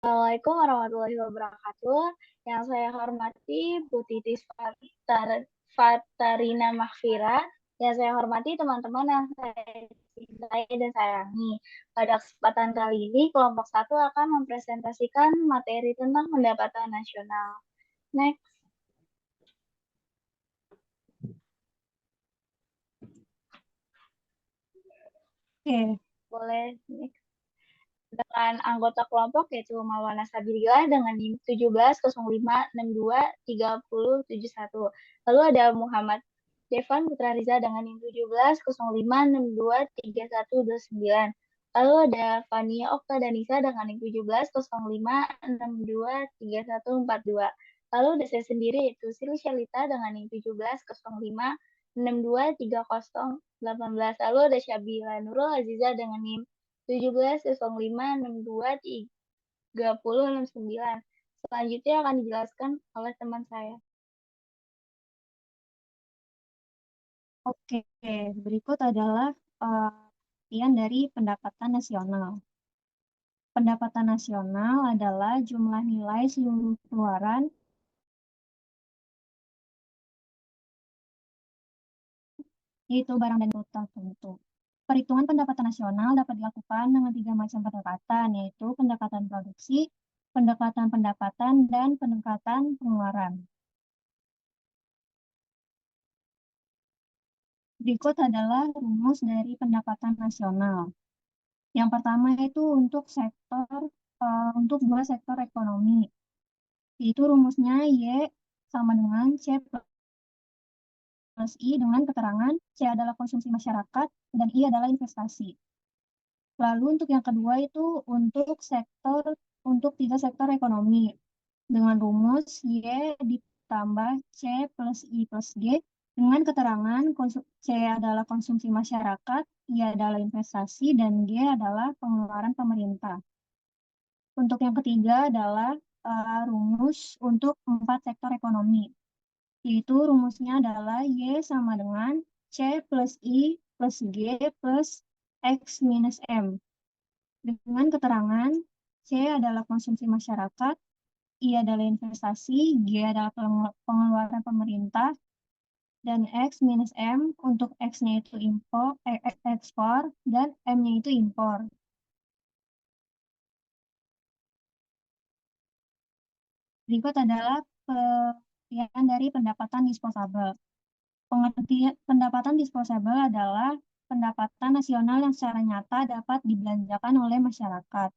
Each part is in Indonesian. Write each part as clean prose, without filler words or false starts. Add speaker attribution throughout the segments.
Speaker 1: Assalamualaikum warahmatullahi wabarakatuh. Yang saya hormati Bu Titis Fatarina Mahfira. Yang saya hormati teman-teman yang saya cintai dan sayangi. Pada kesempatan kali ini, kelompok 1 akan mempresentasikan materi tentang pendapatan nasional. Next.
Speaker 2: Oke.
Speaker 1: Boleh next. Dengan anggota kelompok yaitu Maulana Sabirillah dengan NIM 1705623071. Lalu ada Muhammad Devan Putra Riza dengan NIM 1705623129. Lalu ada Fania Okta Danisa dengan NIM 1705623142. Lalu ada saya sendiri yaitu Sili Shalita dengan NIM 1705623018. Lalu ada Syabila Nurul Aziza dengan NIM 1705623069. Selanjutnya akan dijelaskan oleh teman saya.
Speaker 2: Oke, berikut adalah pengertian dari pendapatan nasional. Pendapatan nasional adalah jumlah nilai seluruh keluaran yaitu barang dan jasa tentu. Perhitungan pendapatan nasional dapat dilakukan dengan 3 macam pendekatan, yaitu pendekatan produksi, pendekatan pendapatan, dan pendekatan pengeluaran. Berikut adalah rumus dari pendapatan nasional. Yang pertama itu untuk dua sektor ekonomi. Itu rumusnya Y sama dengan C plus I dengan keterangan C adalah konsumsi masyarakat dan I adalah investasi. Lalu untuk yang kedua itu untuk 3 sektor ekonomi dengan rumus Y ditambah C plus I plus G dengan keterangan C adalah konsumsi masyarakat, I adalah investasi, dan G adalah pengeluaran pemerintah. Untuk yang ketiga adalah rumus untuk 4 sektor ekonomi, yaitu rumusnya adalah Y sama dengan C plus I plus G plus X minus M. Dengan keterangan C adalah konsumsi masyarakat, I adalah investasi, G adalah pengeluaran pemerintah, dan X minus M untuk X-nya itu ekspor dan M-nya itu impor. Berikut adalah pengertian dari pendapatan disposable. Pengertian pendapatan disposable adalah pendapatan nasional yang secara nyata dapat dibelanjakan oleh masyarakat.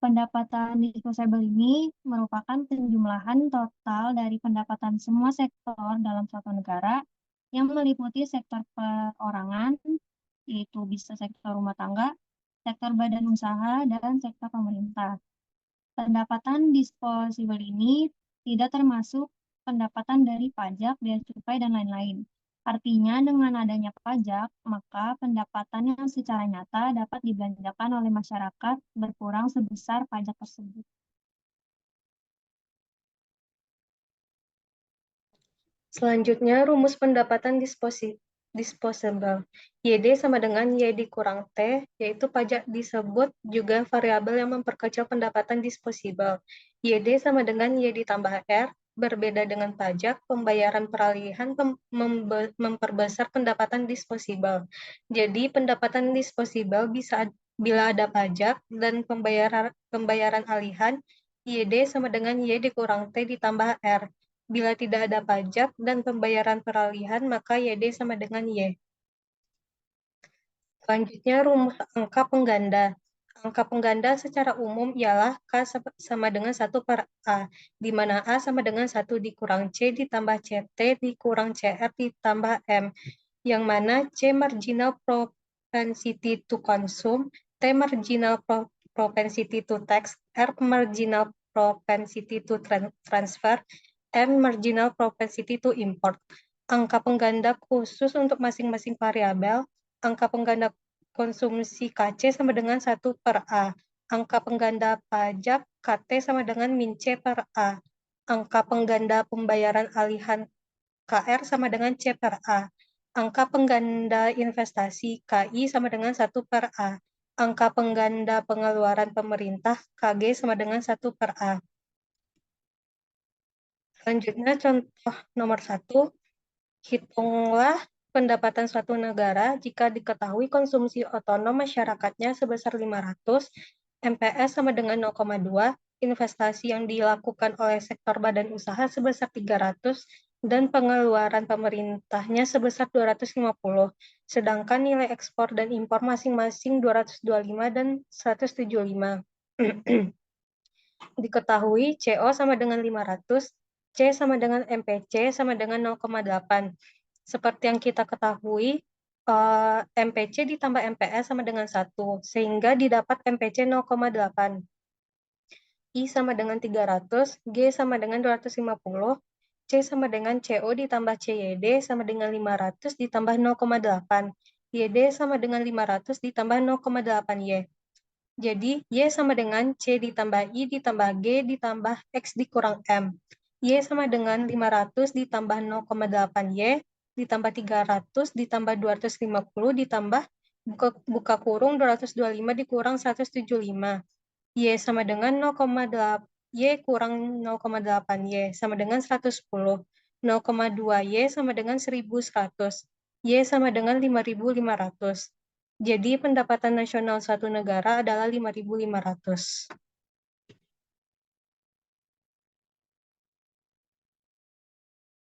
Speaker 2: Pendapatan disposable ini merupakan penjumlahan total dari pendapatan semua sektor dalam suatu negara yang meliputi sektor perorangan, yaitu bisa sektor rumah tangga, sektor badan usaha, dan sektor pemerintah. Pendapatan disposable ini tidak termasuk pendapatan dari pajak, bea cukai, dan lain-lain. Artinya, dengan adanya pajak, maka pendapatan yang secara nyata dapat dibelanjakan oleh masyarakat berkurang sebesar pajak tersebut.
Speaker 3: Selanjutnya, rumus pendapatan disposable. YD sama dengan Y dikurang T, yaitu pajak disebut juga variabel yang memperkecil pendapatan disposable. YD sama dengan Y ditambah R, berbeda dengan pajak, pembayaran peralihan memperbesar pendapatan disposable. Jadi, pendapatan disposable bisa bila ada pajak dan pembayaran alihan, YD sama dengan Y dikurang T ditambah R. Bila tidak ada pajak dan pembayaran peralihan, maka YD sama dengan Y. Selanjutnya, rumus angka pengganda. Angka pengganda secara umum ialah K sama dengan 1 per A, di mana A sama dengan 1 dikurang C ditambah CT dikurang CR ditambah M, yang mana C marginal propensity to consume, T marginal propensity to tax, R marginal propensity to transfer, M marginal propensity to import. Angka pengganda khusus untuk masing-masing variabel. Angka pengganda konsumsi KC sama dengan 1 per A. Angka pengganda pajak KT sama dengan min C per A. Angka pengganda pembayaran alihan KR sama dengan C per A. Angka pengganda investasi KI sama dengan 1 per A. angka pengganda pengeluaran pemerintah KG sama dengan 1 per A. Selanjutnya contoh nomor 1, hitunglah pendapatan suatu negara jika diketahui konsumsi otonom masyarakatnya sebesar 500, MPS sama dengan 0,2, investasi yang dilakukan oleh sektor badan usaha sebesar 300, dan pengeluaran pemerintahnya sebesar 250, sedangkan nilai ekspor dan impor masing-masing 225 dan 175. Diketahui CO sama dengan 500, C sama dengan MPC sama dengan 0,8. Seperti yang kita ketahui, MPC ditambah MPS sama dengan 1, sehingga didapat MPC 0,8. I sama dengan 300, G sama dengan 250, C sama dengan CO ditambah CYD sama dengan 500 ditambah 0,8. YD sama dengan 500 ditambah 0,8Y. Jadi, Y sama dengan C ditambah I ditambah G ditambah X dikurang M. Y sama dengan 500 ditambah 0,8Y ditambah 300 ditambah 250 ditambah buka kurung 225 dikurang 175. Y sama dengan 0,8 Y kurang 0,8Y sama dengan 110. 0,2Y sama dengan 1100. Y sama dengan 5500. Jadi pendapatan nasional suatu negara adalah 5.500.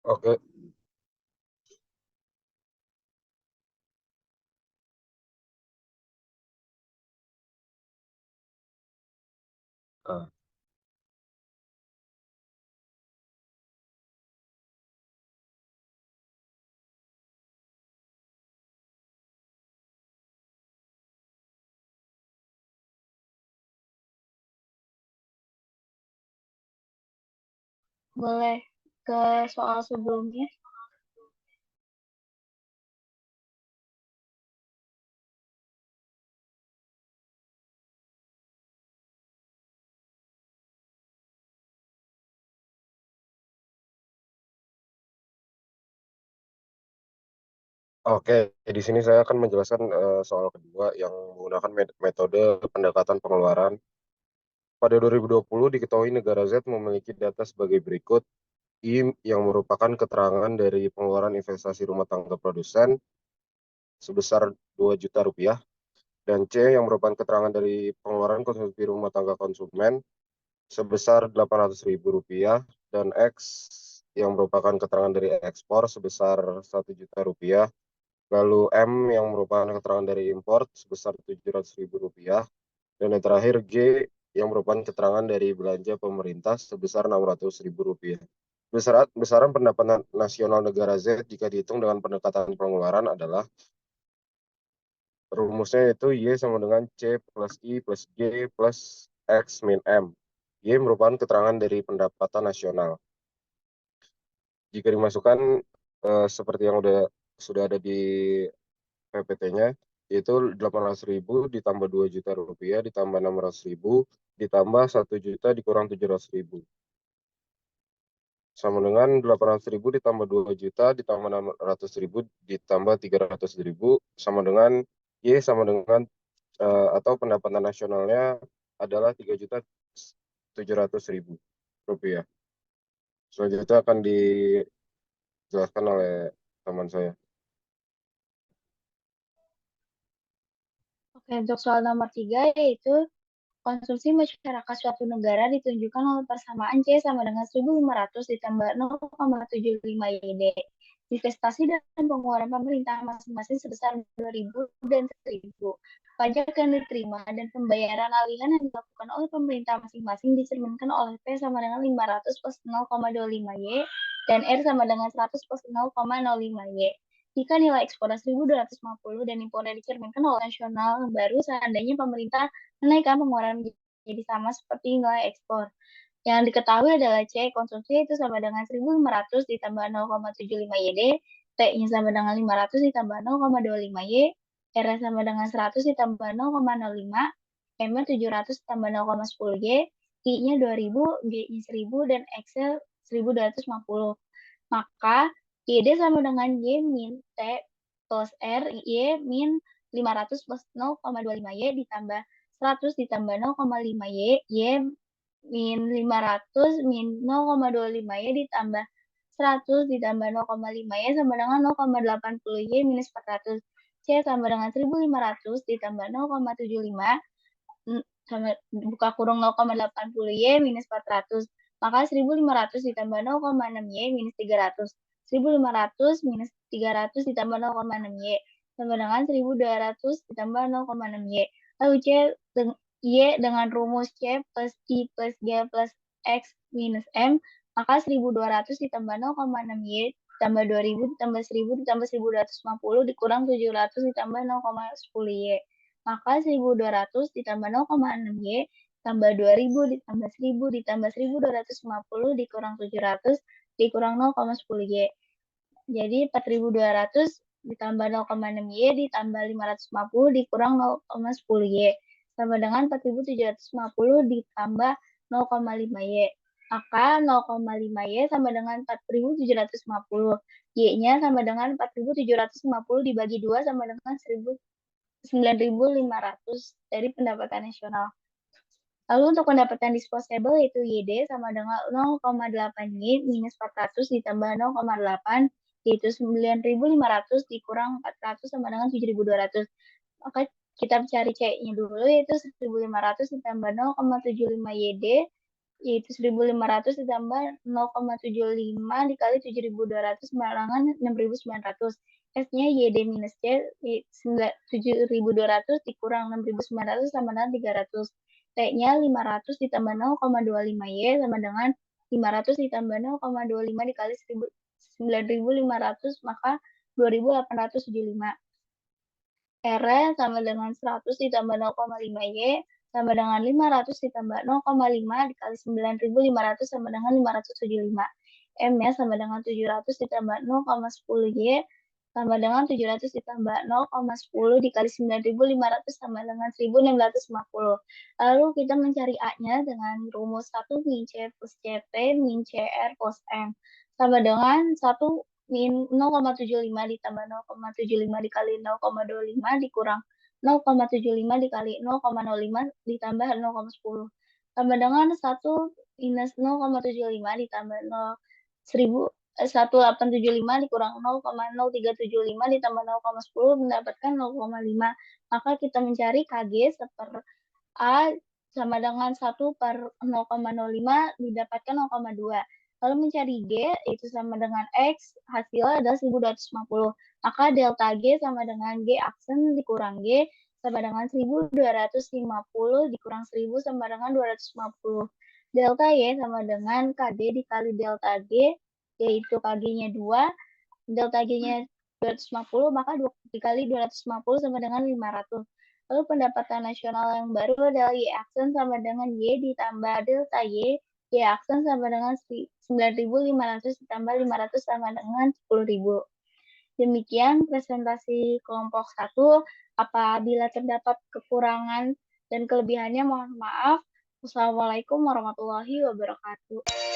Speaker 4: Oke. Ah,
Speaker 1: Boleh ke soal sebelumnya?
Speaker 4: Oke, di sini saya akan menjelaskan soal kedua yang menggunakan metode pendekatan pengeluaran. Pada 2020 diketahui negara Z memiliki data sebagai berikut. I yang merupakan keterangan dari pengeluaran investasi rumah tangga produsen sebesar 2 juta rupiah, dan C yang merupakan keterangan dari pengeluaran konsumsi rumah tangga konsumen sebesar 800.000 rupiah, dan X yang merupakan keterangan dari ekspor sebesar 1 juta rupiah, lalu M yang merupakan keterangan dari import sebesar 700.000 rupiah, dan yang terakhir G yang merupakan keterangan dari belanja pemerintah sebesar 600.000 rupiah. Besaran pendapatan nasional negara Z jika dihitung dengan pendekatan pengeluaran adalah, rumusnya itu Y sama dengan C plus I plus G plus X min M. Y merupakan keterangan dari pendapatan nasional. Jika dimasukkan seperti yang sudah ada di PPT-nya, yaitu 800.000 ditambah 2 juta rupiah ditambah 600.000 ditambah 1 juta dikurang 700.000. Sama dengan 800.000 ditambah 2 juta ditambah 600.000 ditambah 300.000 sama dengan Y sama dengan atau pendapatan nasionalnya adalah 3.700.000 rupiah. Selanjutnya akan dijelaskan oleh teman saya.
Speaker 1: Oke, untuk soal nomor 3 yaitu konsumsi masyarakat suatu negara ditunjukkan oleh persamaan C sama dengan 1.500 ditambah 0,75 YD. Investasi dan pengeluaran pemerintah masing-masing sebesar 2.000 dan 1.000. Pajak yang diterima dan pembayaran alihan yang dilakukan oleh pemerintah masing-masing dicerminkan oleh P sama dengan 500 plus 0,25 Y dan R sama dengan 100 plus 0,05 Y. Jika nilai ekspor 1.250 dan impornya dicerminkan oleh nasional baru, seandainya pemerintah menaikkan pengeluaran menjadi sama seperti nilai ekspor. Yang diketahui adalah C, konsumsi itu sama dengan 1.500 ditambah 0,75 YD, T-nya sama dengan 500 ditambah 0,25 Y, R sama dengan 100 ditambah 0,05, M-nya 700 ditambah 0,10 Y, I-nya 2.000, G-nya 1.000, dan X-nya 1.250. Maka YD sama dengan Y min T plus R, Y min 500 plus 0,25Y ditambah 100 ditambah 0,5Y, Y min 500 min 0,25Y ditambah 100 ditambah 0,5Y sama dengan 0,80Y minus 400. C sama dengan 1.500 ditambah 0,75 sama buka kurung 0,80Y minus 400. Maka 1.500 ditambah 0,6Y minus 300. 1.500 minus 300 ditambah 0,6Y sama dengan 1.200 ditambah 0,6Y. Lalu Y dengan rumus C plus I plus G plus X minus M, maka 1.200 ditambah 0,6Y ditambah 2.000 ditambah 1.000 ditambah 1.250 dikurang 700 ditambah 0,10Y. Maka 1.200 ditambah 0,6Y tambah 2.000 ditambah 1.000 ditambah 1.250 dikurang 700 dikurang 0,10Y. Jadi 4.200 ditambah 0,6Y ditambah 550 dikurang 0,10Y. Sama dengan 4.750 ditambah 0,5Y. Maka 0,5Y sama dengan 4.750. Y-nya sama dengan 4.750 dibagi 2 sama dengan 9.500 dari pendapatan nasional. Lalu untuk pendapatan disposable yaitu YD sama dengan 0,8Y minus 400 ditambah 0,8 yaitu 9.500 dikurang 400 sama dengan 7.200. Maka kita cari C-nya dulu yaitu 1.500 ditambah 0,75YD yaitu 1.500 ditambah 0,75 dikali 7.200 sama dengan 6.900. S-nya YD minus C 7.200 dikurang 6.900 sama dengan 300. T-nya 500 ditambah 0,25Y sama dengan 500 ditambah 0,25 dikali 9.500 maka 2.875. R sama dengan 100 ditambah 0,5Y sama dengan 500 ditambah 0,5 dikali 9.500 sama dengan 575. M-nya sama dengan 700 ditambah 0,10Y sama dengan 700 ditambah 0,10 dikali 9.500 sama dengan 1.650. Lalu kita mencari A-nya dengan rumus 1 min C plus CP min CR plus M. Sama dengan 1 min 0,75 ditambah 0,75 dikali 0,25 dikurang 0,75 dikali 0,05 ditambah 0,10. Sama dengan 1 minus 0,75 ditambah 1875 dikurang 0,0375 ditambah 0,10 mendapatkan 0,5. Maka kita mencari KG seper A sama dengan 1 per 0,05 didapatkan 0,2. Lalu mencari G itu sama dengan X, hasilnya adalah 1.250. Maka delta G sama dengan G aksen dikurang G sama dengan 1.250 dikurang 1.000 sama dengan 250. Delta Y sama dengan KD dikali delta G, yaitu KG-nya 2, delta G-nya 250, maka 2 dikali 250 sama dengan 500. Lalu pendapatan nasional yang baru adalah Y aksen sama dengan Y ditambah delta Y aksen sama dengan 9.500 ditambah 500 sama dengan 10.000. Demikian presentasi kelompok 1. Apabila terdapat kekurangan dan kelebihannya mohon maaf. Wassalamualaikum warahmatullahi wabarakatuh.